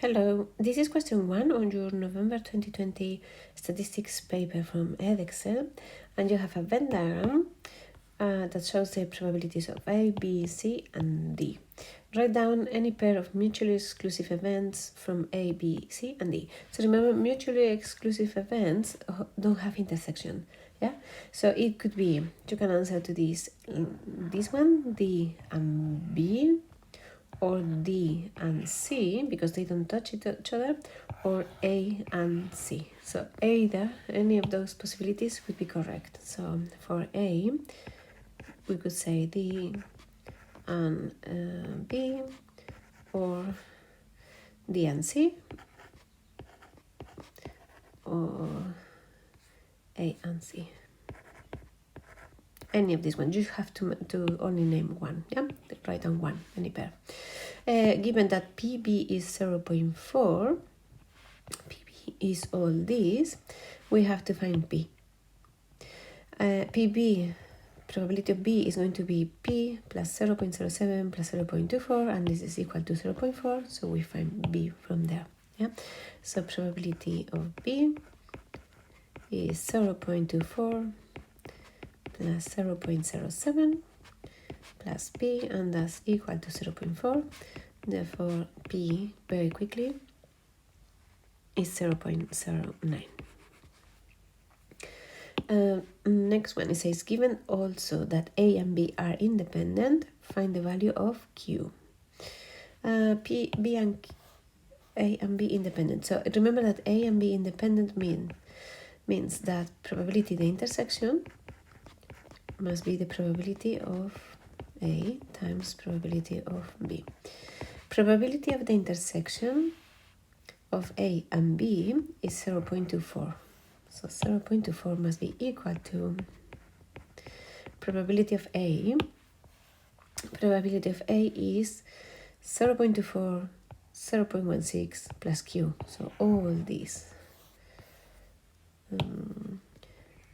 Hello, this is question 1 on your November 2020 statistics paper from Edexcel, and you have a Venn diagram that shows the probabilities of A, B, C, and D. Write down any pair of mutually exclusive events from A, B, C, and D. So remember, mutually exclusive events don't have intersection. Yeah, so it could be, you can answer to this one, D and B, or D and C because they don't touch each other, or A and C. So either any of those possibilities would be correct. So for A, we could say D and B, or D and C, or A and C. Any of these ones. You have to only name one. Yeah, write down one, any pair. Given that PB is 0.4, PB is all these, we have to find P. PB, probability of B is going to be P plus 0.07 plus 0.24, and this is equal to 0.4, so we find B from there. Yeah, so probability of B is 0.24 plus 0.07 plus P, and that's equal to 0.4. Therefore, P, very quickly, is 0.09. Next one, it says, given also that A and B are independent, find the value of Q. A and B independent. So remember that A and B independent means that probability the intersection must be the probability of A times probability of B. Probability of the intersection of A and B is 0.24. So 0.24 must be equal to probability of A. Probability of A is 0.24, 0.16 plus Q. So all these.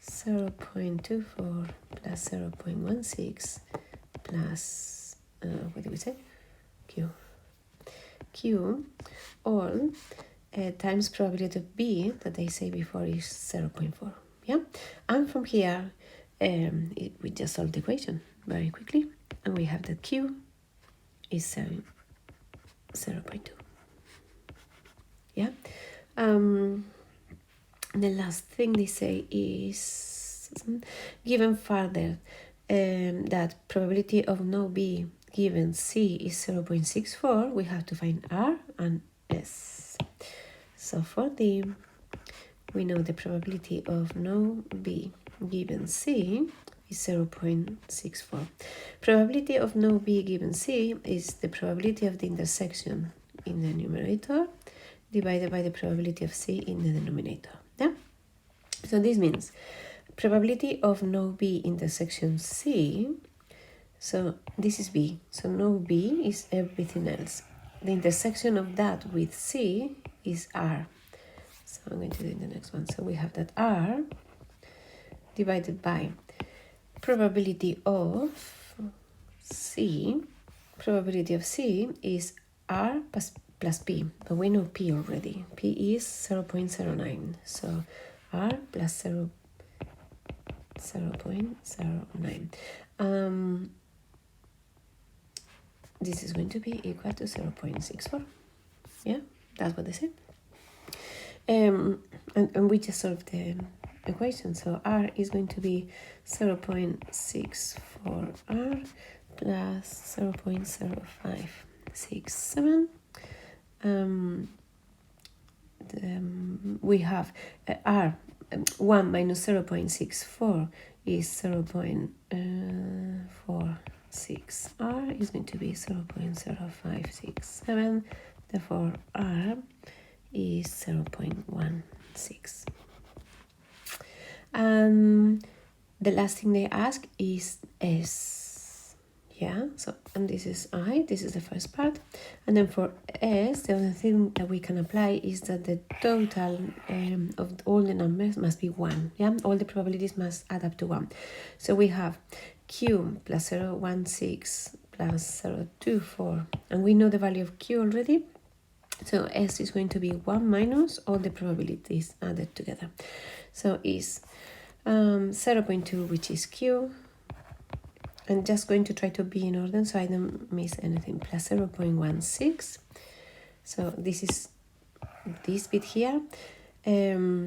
0.24 plus 0.16 plus, what do we say? Q, all times probability of B, that they say before, is 0.4. Yeah, and from here, we just solve the equation very quickly, and we have that Q is 0.2. Yeah. The last thing they say is, given further that probability of no B given C is 0.64, we have to find R and S. So for D, we know the probability of no B given C is 0.64. Probability of no B given C is the probability of the intersection in the numerator divided by the probability of C in the denominator. Yeah? So this means probability of no B intersection C, so this is B, so no B is everything else. The intersection of that with C is R. So I'm going to do it in the next one. So we have that R divided by probability of C. Probability of C is R plus P, but we know P already. P is 0.09, so R plus 0.09. This is going to be equal to 0.64. Yeah, that's what they said. And we just solved the equation. So R is going to be 0.64R plus 0.0567. We have R, 1 minus 0.64 is 0.46. R is going to be 0.0567. Therefore, R is 0.16. The last thing they ask is S. Yeah, so, and this is I, this is the first part. And then for S, the other thing that we can apply is that the total of all the numbers must be 1. Yeah, all the probabilities must add up to 1. So we have Q plus 0.16 plus 0.24, and we know the value of Q already. So S is going to be 1 minus all the probabilities added together. So is 0.2, which is Q. I'm just going to try to be in order so I don't miss anything. Plus 0.16. So this is this bit here. 0.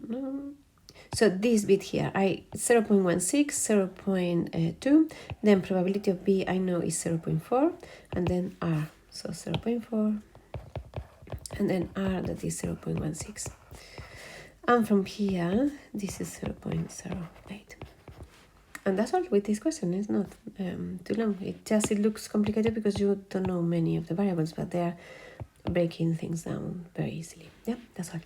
No. So this bit here, 0.16, 0.2, then probability of B I know is 0.4, and then R, so 0.4, and then R that is 0.16. And from here, this is 0.08. And that's all with this question. It's not too long. It looks complicated because you don't know many of the variables, but they are breaking things down very easily. Yeah, that's all.